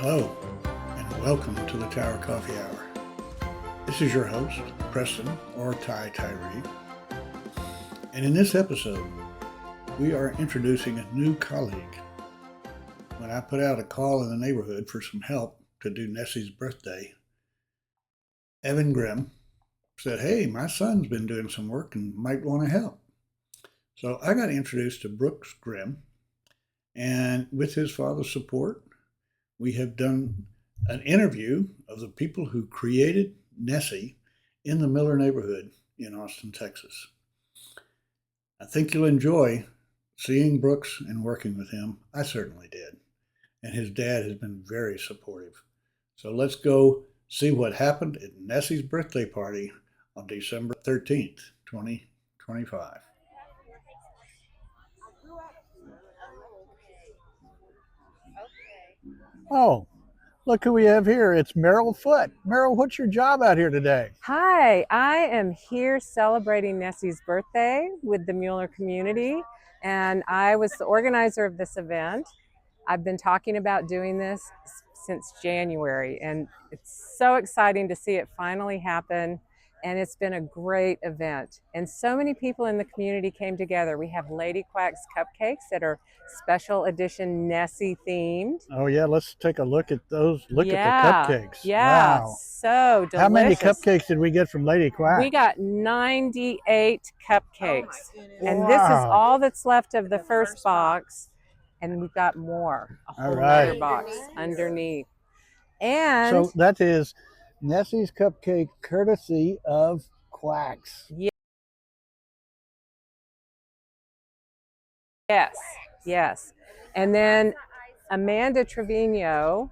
Hello, and welcome to the Tower Coffee Hour. This is your host, Preston, or Tyree. And in this episode, we are introducing a new colleague. When I put out a call in the neighborhood for some help to do Nessy's birthday, Evan Grimm said, "Hey, my son's been doing some work and might want to help." So I got introduced to Brooks Grimm, and with his father's support, we have done an interview of the people who created Nessy in the Mueller Neighborhood in Austin, Texas. I think you'll enjoy seeing Brooks and working with him. I certainly did. And his dad has been very supportive. So let's go see what happened at Nessy's birthday party on December 13th, 2025. Oh, look who we have here. It's Merrill Foote. Merrill, what's your job out here today? Hi, I am here celebrating Nessy's birthday with the Mueller community, and I was the organizer of this event. I've been talking about doing this since January, and it's so exciting to see it finally happen, and it's been a great event. And so many people in the community came together. We have Lady Quack's cupcakes that are special edition Nessy themed. Oh yeah, let's take a look at those. Look at the cupcakes. Yeah, wow. So delicious. How many cupcakes did we get from Lady Quack? We got 98 cupcakes. Oh, and this is all that's left of the first box. And we've got more, a whole other box underneath. And so that is Nessy's cupcake courtesy of Quacks. Yes. And then Amanda Trevino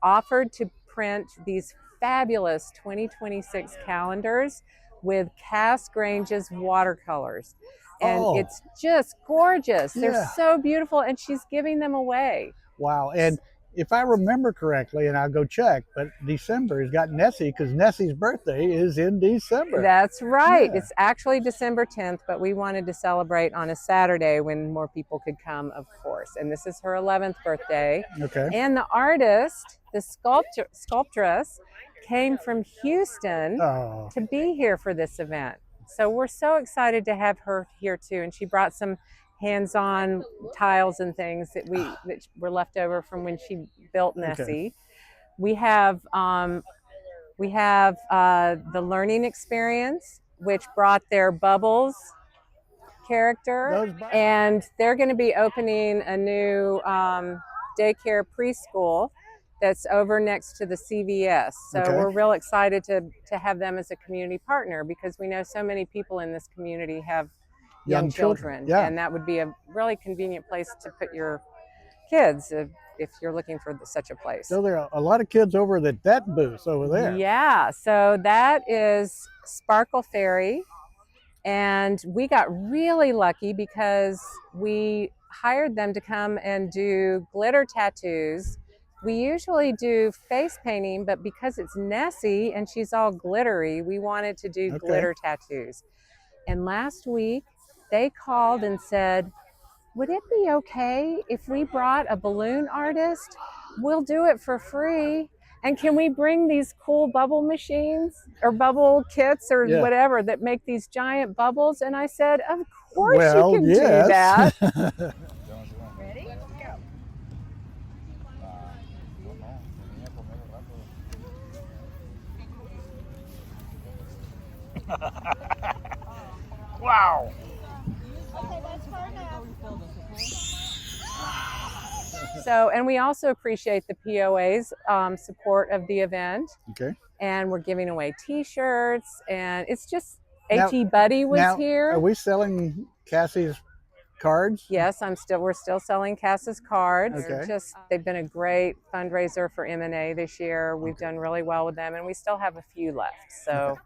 offered to print these fabulous 2026 calendars with Cass Grange's watercolors. And it's just gorgeous. Yeah. They're so beautiful, and she's giving them away. Wow. And if I remember correctly, and I'll go check, but December has got Nessy because Nessy's birthday is in December. That's right. Yeah. It's actually December 10th, but we wanted to celebrate on a Saturday when more people could come, of course. And this is her 11th birthday. Okay. And the artist, the sculptress, came from Houston to be here for this event. So we're so excited to have her here too. And she brought some hands-on tiles and things that were left over from when she built Nessy. Okay. We have the learning experience, which brought their Bubbles character, and they're going to be opening a new daycare preschool that's over next to the CVS. So we're real excited to have them as a community partner, because we know so many people in this community have young children. Yeah. And that would be a really convenient place to put your kids if you're looking for such a place. So there are a lot of kids over at that booth over there. Yeah, so that is Sparkle Fairy. And we got really lucky because we hired them to come and do glitter tattoos. We usually do face painting, but because it's Nessy and she's all glittery, we wanted to do glitter tattoos. And last week, they called and said, "Would it be okay if we brought a balloon artist? We'll do it for free. And can we bring these cool bubble machines or bubble kits or whatever that make these giant bubbles?" And I said, "Of course you can do that." Ready? Go. Wow. Okay, that's far enough. So, and we also appreciate the POA's support of the event. Okay. And we're giving away T-shirts, and it's just H.E. Buddy was here. Are we selling Cassie's cards? Yes, we're still selling Cass's cards. Okay. They've been a great fundraiser for M&A this year. We've done really well with them, and we still have a few left. So,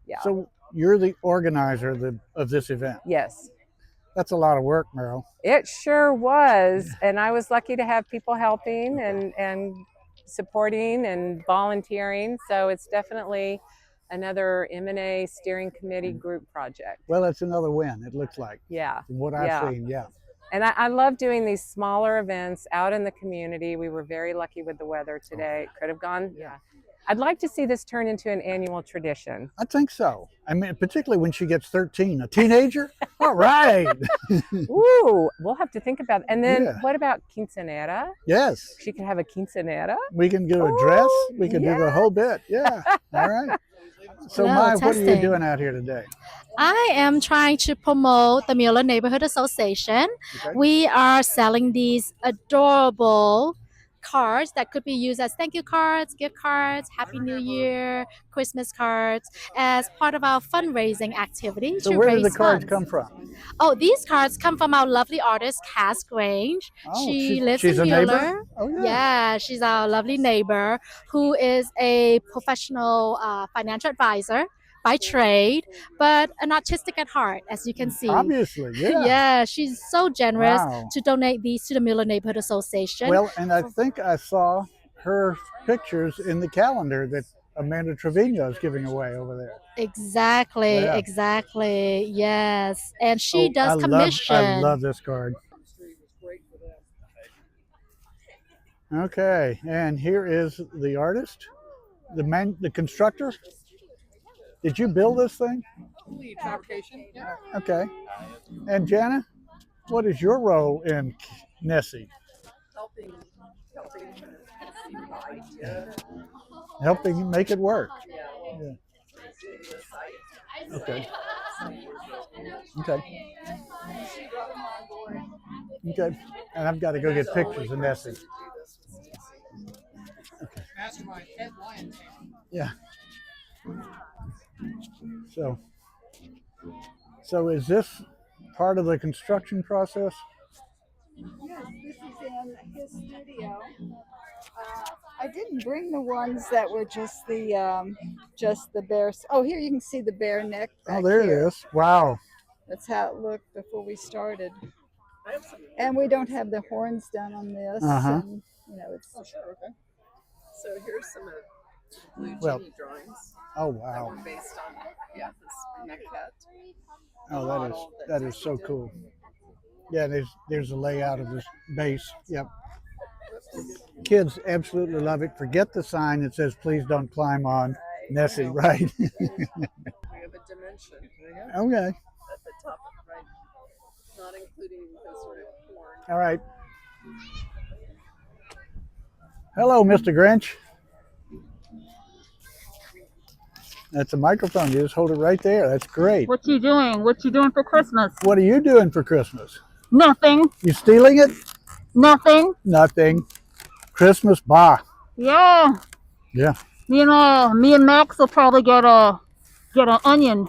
yeah. So you're the organizer of this event. Yes. That's a lot of work, Merrill. It sure was, and I was lucky to have people helping and supporting and volunteering. So it's definitely another M&A steering committee group project. Well, it's another win, it looks like. Yeah. From what I've seen, yeah. And I love doing these smaller events out in the community. We were very lucky with the weather today. It could have gone, yeah. I'd like to see this turn into an annual tradition. I think so. I mean, particularly when she gets 13, a teenager. All right. Ooh, we'll have to think about it. And then Yeah. what about quinceanera? Yes. She could have a quinceanera. We can do a dress. Ooh, We can do the whole bit. Yeah. All right. So, Hello, Maya, what are you testing. doing out here today? I am trying to promote the Mueller Neighborhood Association. Okay. We are selling these adorable cards that could be used as thank you cards, gift cards, Happy New Year, Christmas cards, as part of our fundraising activity So to where raise did the cards funds. come from? Oh, these cards come from our lovely artist, Cass Grange. Oh, She lives she's in a neighbor? Mueller. Oh, yeah. Yeah, she's our lovely neighbor who is a professional financial advisor by trade, but an artistic at heart, as you can see. Obviously, yeah. Yeah, she's so generous Wow. to donate these to the Mueller Neighborhood Association. Well, and I think I saw her pictures in the calendar that Amanda Trevino is giving away over there. Exactly, Yeah. exactly. Yes. And she Oh, does commission. I love this card. Okay, and here is the artist, the constructor. Did you build this thing? Fabrication. Yeah. Okay. And Jana, what is your role in Nessy? Helping make it work. Yeah. Okay. Okay. Okay. And I've got to go get pictures of Nessy. Mastermind Ed Lyon. Yeah. So is this part of the construction process? Yes, this is in his studio. I didn't bring the ones that were just the bears. Oh, here you can see the bear neck. Oh, there it is. Wow. That's how it looked before we started. And we don't have the horns done on this. Uh-huh. And, you know, it's Sure. Okay. So here's some of Blue Well, Genie drawings Oh, that wow. were based on this neck cut. Oh, that is so cool. Yeah, there's a layout of this base. Yep. Kids absolutely love it. Forget the sign that says "Please don't climb on Nessy." Right? We have a dimension Okay. at the top, right? Not including the sort of horn. All right. Hello, Mr. Grinch. That's a microphone. You just hold it right there. That's great. What you doing? What you doing for Christmas? What are you doing for Christmas? Nothing. You stealing it? Nothing. Nothing. Christmas, bah. Yeah. Yeah. You know, me and Max will probably get an onion.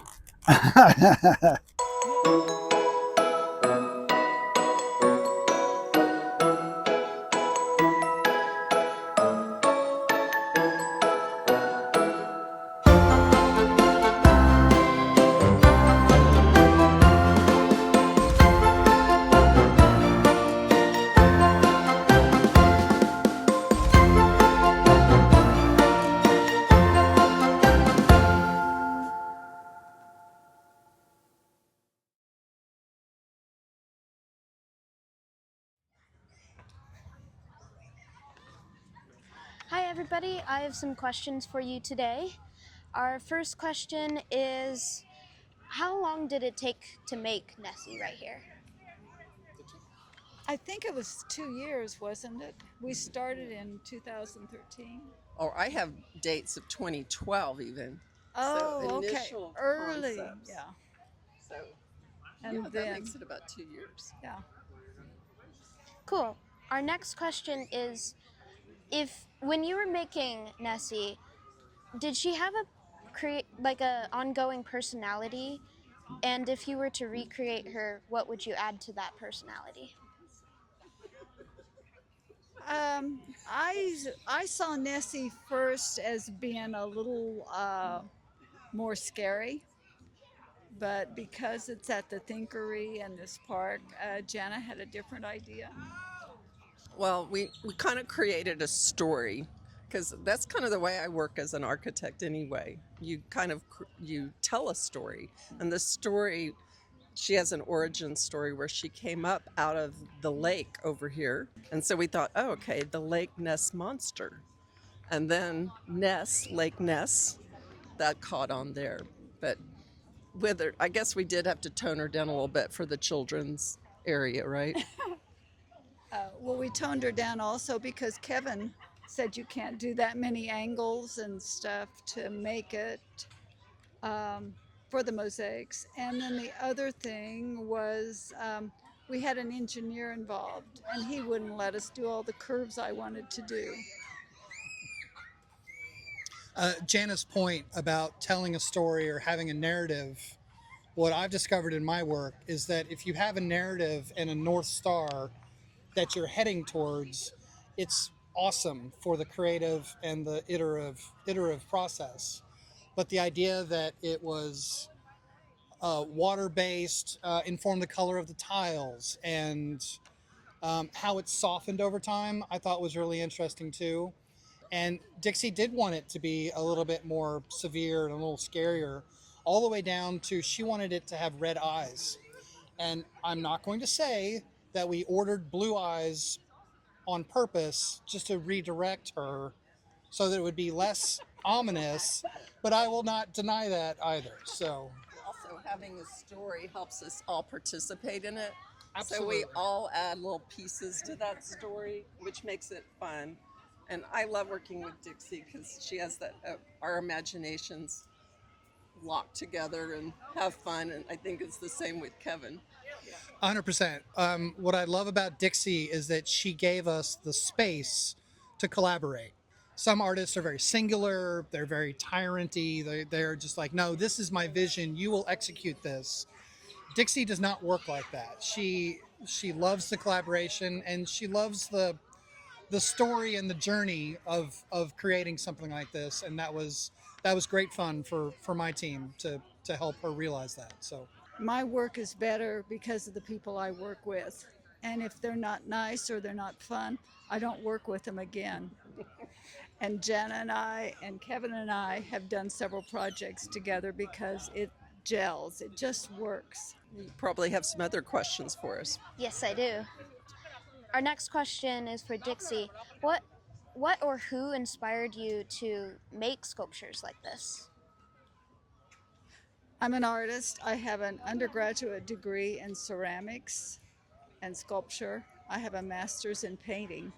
Hi everybody, I have some questions for you today. Our first question is, how long did it take to make Nessy right here? I think it was 2 years, wasn't it? We started in 2013. Oh, I have dates of 2012 even. Oh, So okay. initial Early, concepts. yeah. So And yeah, then, that makes it about 2 years. yeah. Cool. Our next question is, when you were making Nessy, did she have a ongoing personality? And if you were to recreate her, what would you add to that personality? I saw Nessy first as being a little more scary, but because it's at the Thinkery and this park, Jana had a different idea. Well, we kind of created a story, because that's kind of the way I work as an architect anyway. You kind of you tell a story, and the story she has an origin story where she came up out of the lake over here. And so we thought, oh, okay, the Lake Ness monster. And then Ness, Lake Ness, that caught on there. But with her, I guess we did have to tone her down a little bit for the children's area, right? Well, we toned her down also because Kevin said you can't do that many angles and stuff to make it for the mosaics. And then the other thing was we had an engineer involved, and he wouldn't let us do all the curves I wanted to do. Jana's point about telling a story or having a narrative, what I've discovered in my work is that if you have a narrative and a North Star that you're heading towards, it's awesome for the creative and the iterative process. But the idea that it was water-based informed the color of the tiles, and how it's softened over time, I thought was really interesting too. And Dixie did want it to be a little bit more severe and a little scarier, all the way down to she wanted it to have red eyes. And I'm not going to say that we ordered blue eyes on purpose just to redirect her so that it would be less ominous, but I will not deny that either. So Also, having a story helps us all participate in it. Absolutely. So we all add little pieces to that story, which makes it fun. And I love working with Dixie because she has that our imaginations lock together and have fun. And I think it's the same with Kevin. 100%. What I love about Dixie is that she gave us the space to collaborate. Some artists are very singular, they're very tyrant-y, they're just like, no, this is my vision, you will execute this. Dixie does not work like that. She loves the collaboration, and she loves the story and the journey of creating something like this, and that was great fun for my team to help her realize that. So My work is better because of the people I work with. And if they're not nice or they're not fun, I don't work with them again. And Jenna and I and Kevin and I have done several projects together because it gels, it just works. You probably have some other questions for us. Yes, I do. Our next question is for Dixie. What or who inspired you to make sculptures like this? I'm an artist. I have an undergraduate degree in ceramics and sculpture. I have a master's in painting.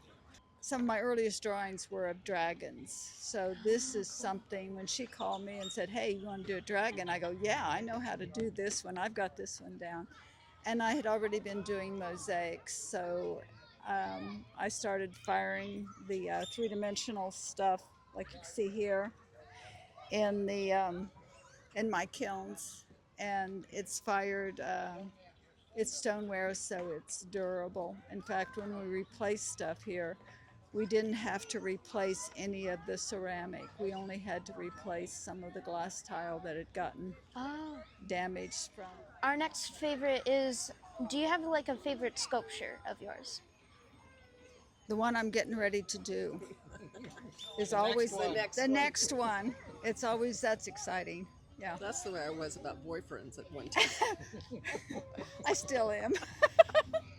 Some of my earliest drawings were of dragons. So this is something, when she called me and said, hey, you want to do a dragon? I go, yeah, I know how to do this one. I've got this one down. And I had already been doing mosaics. So I started firing the three-dimensional stuff like you can see here in the in my kilns, and it's fired. It's stoneware, so it's durable. In fact, when we replace stuff here, we didn't have to replace any of the ceramic. We only had to replace some of the glass tile that had gotten damaged from. Our next favorite is, do you have like a favorite sculpture of yours? The one I'm getting ready to do is always the next one. It's always, that's exciting. Yeah, That's the way I was about boyfriends at one time. I still am.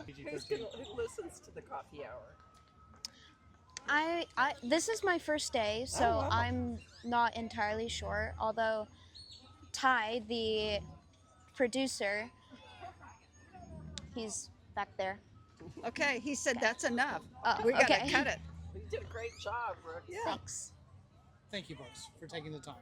Who listens to the coffee hour? I this is my first day, so Oh, wow. I'm not entirely sure. Although Ty, the producer, he's back there. Okay, he said that's enough. Oh, We gotta okay. cut it. You did a great job, Brooke. Yeah. Thanks. thank you, folks, for taking the time.